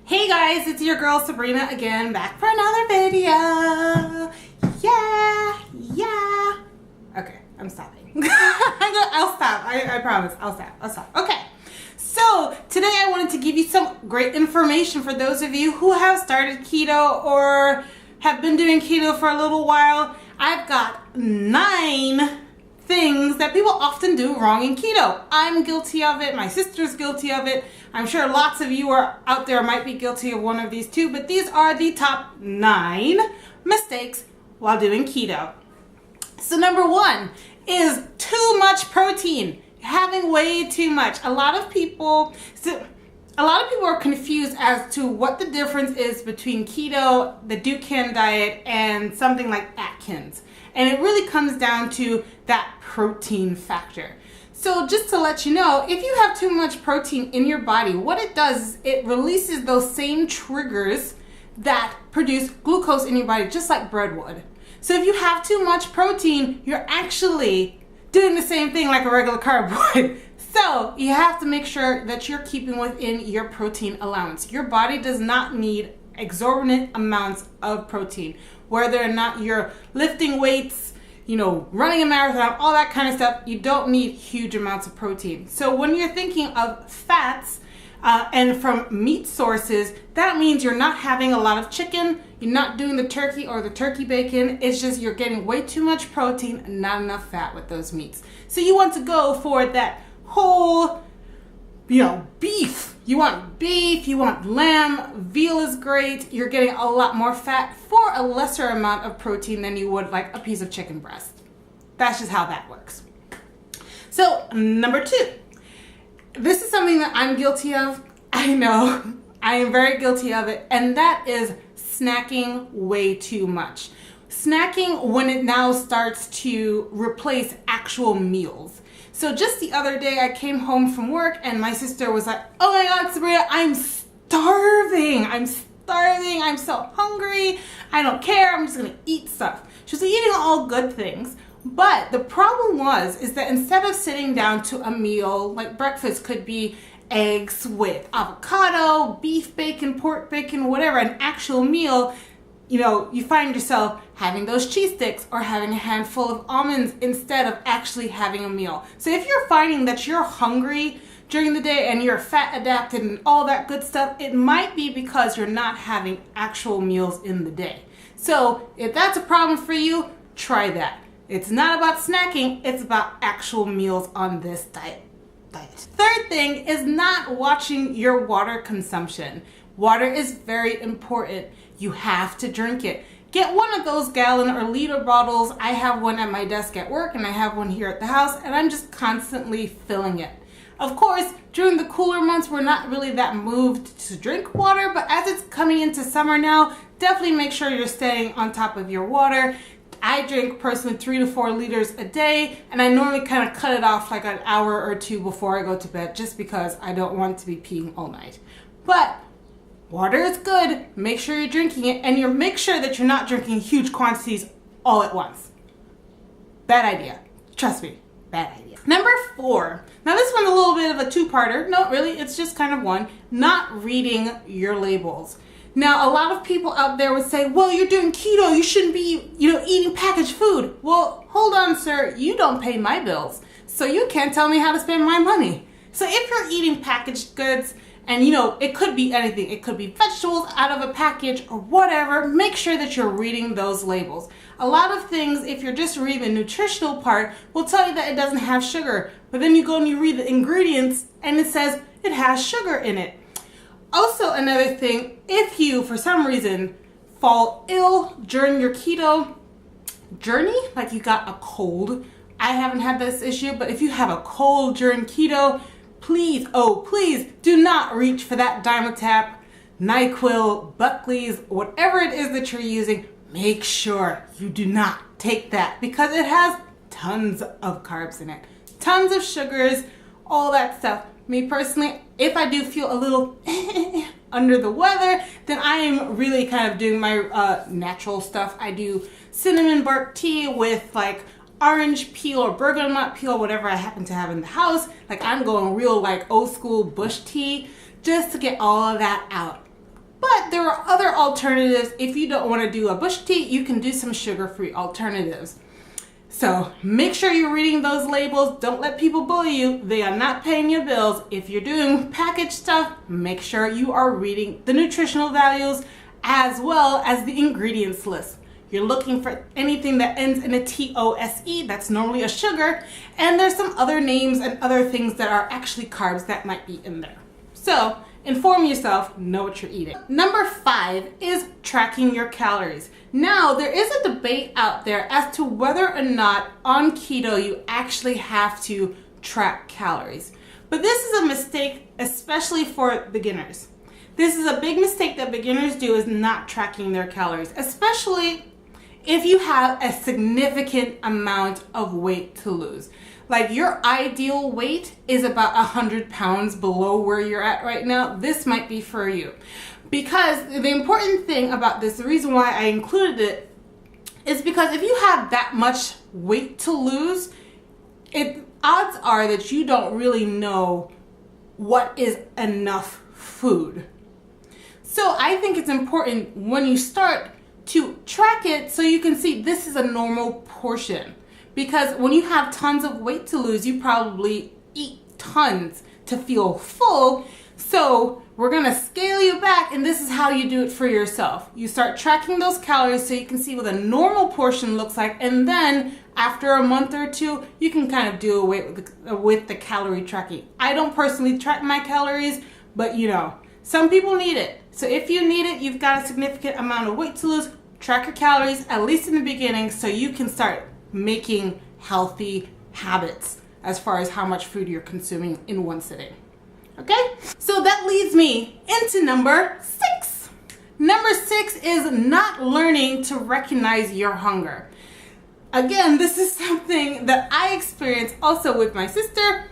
Hey guys, it's your girl Sabrina again, back for another video. Yeah. Okay, I'm stopping. I'll stop. I promise. I'll stop. Okay. So today I wanted to give you some great information for those of you who have started keto or have been doing keto for a little while. I've got 9 things that people often do wrong in keto. I'm guilty of it. My sister's guilty of it. I'm sure lots of you are out there might be guilty of one of these too, but these are the top 9 mistakes while doing keto. So number 1 is too much protein. Having way too much. A lot of people are confused as to what the difference is between keto, the Dukan diet, and something like Atkins. And it really comes down to that protein factor. So just to let you know, if you have too much protein in your body, what it does is it releases those same triggers that produce glucose in your body, just like bread would. So if you have too much protein, you're actually doing the same thing like a regular carb would. So you have to make sure that you're keeping within your protein allowance. Your body does not need exorbitant amounts of protein. Whether or not you're lifting weights, running a marathon, all that kind of stuff, you don't need huge amounts of protein. So when you're thinking of fats and from meat sources, that means you're not having a lot of chicken, you're not doing the turkey or the turkey bacon, it's just you're getting way too much protein and not enough fat with those meats. So you want to go for that whole, beef. You want beef, you want lamb, veal is great. You're getting a lot more fat for a lesser amount of protein than you would like a piece of chicken breast. That's just how that works. So number 2, this is something that I'm guilty of. I know, I am very guilty of it. And that is snacking way too much. Snacking when it now starts to replace actual meals. So just the other day I came home from work and my sister was like, oh my God, Sabrina, I'm starving. I'm so hungry. I don't care. I'm just going to eat stuff. She was eating all good things. But the problem is that instead of sitting down to a meal, like breakfast could be eggs with avocado, beef bacon, pork bacon, whatever, an actual meal, you find yourself having those cheese sticks or having a handful of almonds instead of actually having a meal. So if you're finding that you're hungry during the day and you're fat adapted and all that good stuff, it might be because you're not having actual meals in the day. So if that's a problem for you, try that. It's not about snacking, it's about actual meals on this diet. Third thing is not watching your water consumption. Water is very important. You have to drink it. Get one of those gallon or liter bottles. I have one at my desk at work and I have one here at the house and I'm just constantly filling it. Of course, during the cooler months, we're not really that moved to drink water, but as it's coming into summer now, definitely make sure you're staying on top of your water. I drink personally 3 to 4 liters a day, and I normally kind of cut it off like an hour or 2 before I go to bed just because I don't want to be peeing all night. But water is good. Make sure you're drinking it, and make sure that you're not drinking huge quantities all at once. Bad idea. Trust me, bad idea. Number 4. Now this one's a little bit of a 2-parter. No, really, it's just kind of one. Not reading your labels. Now, a lot of people out there would say, well, you're doing keto. You shouldn't be, eating packaged food. Well, hold on, sir. You don't pay my bills. So you can't tell me how to spend my money. So if you're eating packaged goods, and it could be anything. It could be vegetables out of a package or whatever. Make sure that you're reading those labels. A lot of things, if you're just reading the nutritional part, will tell you that it doesn't have sugar. But then you go and you read the ingredients and it says it has sugar in it. Also, another thing, if you, for some reason, fall ill during your keto journey, like you got a cold, I haven't had this issue, but if you have a cold during keto, please do not reach for that Dimetapp, NyQuil, Buckley's, whatever it is that you're using. Make sure you do not take that because it has tons of carbs in it, tons of sugars, all that stuff. Me personally, if I do feel a little under the weather, then I am really kind of doing my natural stuff. I do cinnamon bark tea with like orange peel or bergamot peel, whatever I happen to have in the house. Like I'm going real like old school bush tea just to get all of that out. But there are other alternatives. If you don't want to do a bush tea, you can do some sugar-free alternatives. So make sure you're reading those labels. Don't let people bully you. They are not paying your bills. If you're doing packaged stuff, make sure you are reading the nutritional values as well as the ingredients list. You're looking for anything that ends in a TOSE, that's normally a sugar, and there's some other names and other things that are actually carbs that might be in there. So inform yourself, know what you're eating. Number 5 is tracking your calories. Now, there is a debate out there as to whether or not on keto you actually have to track calories. But this is a mistake, especially for beginners. This is a big mistake that beginners do, is not tracking their calories, especially if you have a significant amount of weight to lose. Like your ideal weight is about 100 pounds below where you're at right now. This might be for you. Because the important thing about this, the reason why I included it, is because if you have that much weight to lose, odds are that you don't really know what is enough food. So I think it's important when you start to track it so you can see this is a normal portion. Because when you have tons of weight to lose, you probably eat tons to feel full. So we're gonna scale you back, and this is how you do it for yourself. You start tracking those calories so you can see what a normal portion looks like, and then after a month or two, you can kind of do away with the calorie tracking. I don't personally track my calories, but some people need it. So if you need it, you've got a significant amount of weight to lose, track your calories, at least in the beginning, so you can start making healthy habits as far as how much food you're consuming in one sitting. Okay? So that leads me into number 6. Number 6 is not learning to recognize your hunger. Again, this is something that I experienced also with my sister.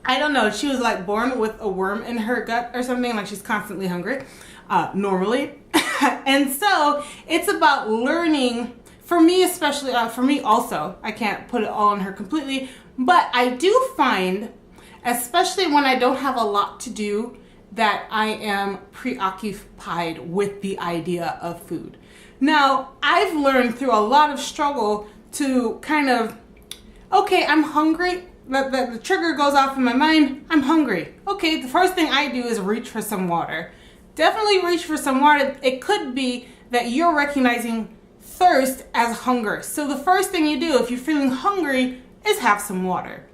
I don't know, she was like born with a worm in her gut or something, like she's constantly hungry, normally. And so it's about learning, for me especially, for me also, I can't put it all on her completely, but I do find, especially when I don't have a lot to do, that I am preoccupied with the idea of food. Now, I've learned through a lot of struggle to kind of, okay, I'm hungry. The trigger goes off in my mind, I'm hungry. Okay, the first thing I do is reach for some water. Definitely reach for some water. It could be that you're recognizing thirst as hunger. So the first thing you do if you're feeling hungry is have some water.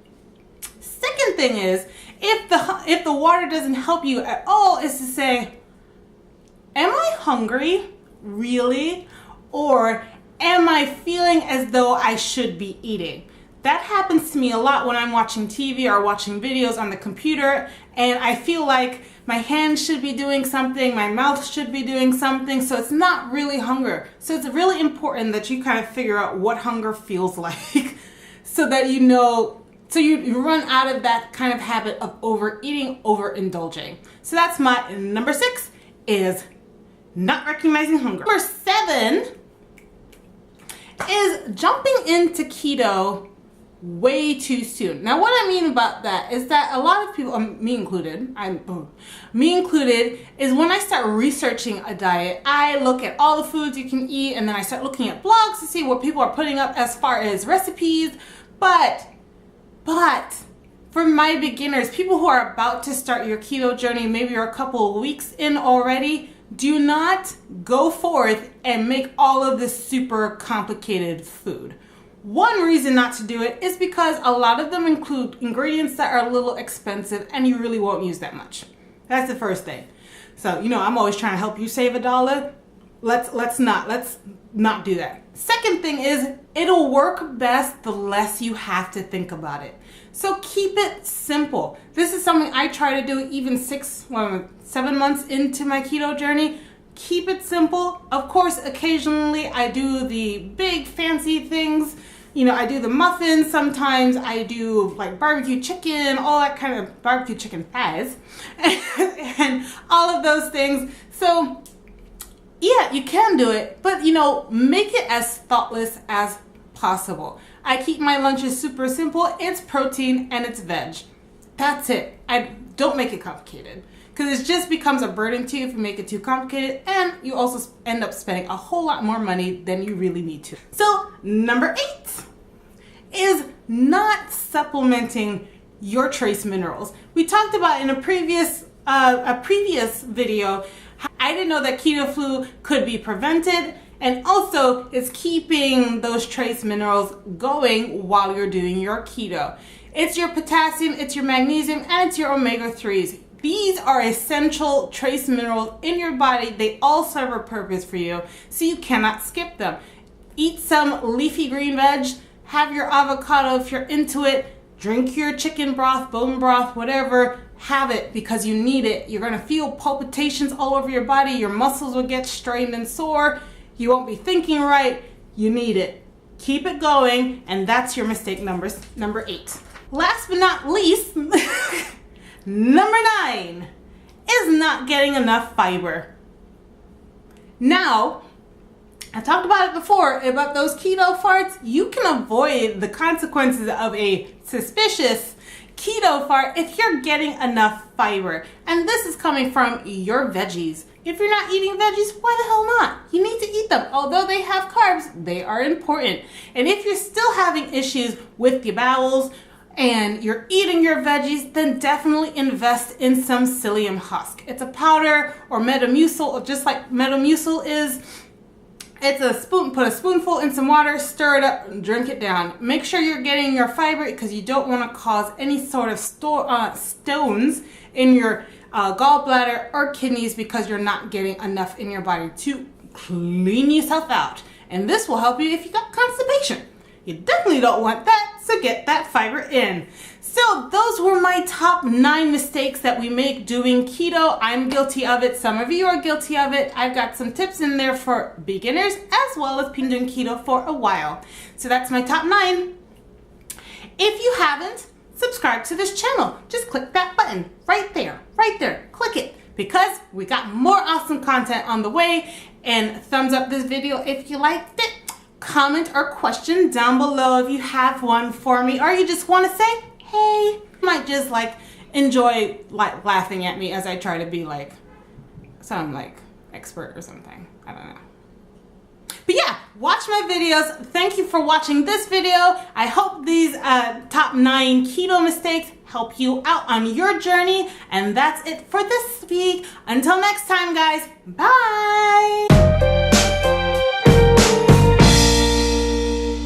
Second thing is, if the water doesn't help you at all, is to say, am I hungry? Really? Or am I feeling as though I should be eating? That happens to me a lot when I'm watching TV or watching videos on the computer, and I feel like my hands should be doing something, my mouth should be doing something, so it's not really hunger. So it's really important that you kind of figure out what hunger feels like so that you know, so you run out of that kind of habit of overeating, overindulging. So that's my number 6, is not recognizing hunger. Number 7 is jumping into keto way too soon. Now, what I mean about that is that a lot of people, me included, is when I start researching a diet, I look at all the foods you can eat, and then I start looking at blogs to see what people are putting up as far as recipes. But for my beginners, people who are about to start your keto journey, maybe you're a couple of weeks in already, do not go forth and make all of this super complicated food. One reason not to do it is because a lot of them include ingredients that are a little expensive and you really won't use that much. That's the first thing. So, I'm always trying to help you save $1. Let's not do that. Second thing is, it'll work best the less you have to think about it. So keep it simple. This is something I try to do even 7 months into my keto journey. Keep it simple. Of course, occasionally I do the big fancy things. I do the muffins. Sometimes I do like barbecue chicken, all that kind of barbecue chicken thighs, and all of those things. So yeah, you can do it, but make it as thoughtless as possible. I keep my lunches super simple. It's protein and it's veg. That's it. I don't make it complicated. because it just becomes a burden to you if you make it too complicated, and you also end up spending a whole lot more money than you really need to. So number 8 is not supplementing your trace minerals. We talked about in a previous video, I didn't know that keto flu could be prevented, and also it's keeping those trace minerals going while you're doing your keto. It's your potassium, it's your magnesium, and it's your omega-3s. These are essential trace minerals in your body. They all serve a purpose for you, so you cannot skip them. Eat some leafy green veg, have your avocado if you're into it, drink your chicken broth, bone broth, whatever, have it because you need it. You're gonna feel palpitations all over your body, your muscles will get strained and sore, you won't be thinking right, you need it. Keep it going, and that's your mistake number 8. Last but not least, number 9 is not getting enough fiber. Now, I talked about it before, about those keto farts. You can avoid the consequences of a suspicious keto fart if you're getting enough fiber. And this is coming from your veggies. If you're not eating veggies, why the hell not? You need to eat them. Although they have carbs, they are important. And if you're still having issues with your bowels and you're eating your veggies, then definitely invest in some psyllium husk. It's a powder or Metamucil, just like Metamucil is. It's a spoon, put a spoonful in some water, stir it up, and drink it down. Make sure you're getting your fiber because you don't want to cause any sort of stones in your gallbladder or kidneys because you're not getting enough in your body to clean yourself out. And this will help you if you got constipation. You definitely don't want that, so get that fiber in. So those were my top 9 mistakes that we make doing keto. I'm guilty of it. Some of you are guilty of it. I've got some tips in there for beginners as well as been doing keto for a while. So that's my top 9. If you haven't, subscribe to this channel. Just click that button right there. Click it because we got more awesome content on the way. And thumbs up this video if you liked it. Comment or question down below if you have one for me, or you just want to say, hey, you might just like enjoy like laughing at me as I try to be like some like expert or something. I don't know. But yeah, watch my videos. Thank you for watching this video. I hope these top 9 keto mistakes help you out on your journey. And that's it for this week. Until next time, guys. Bye.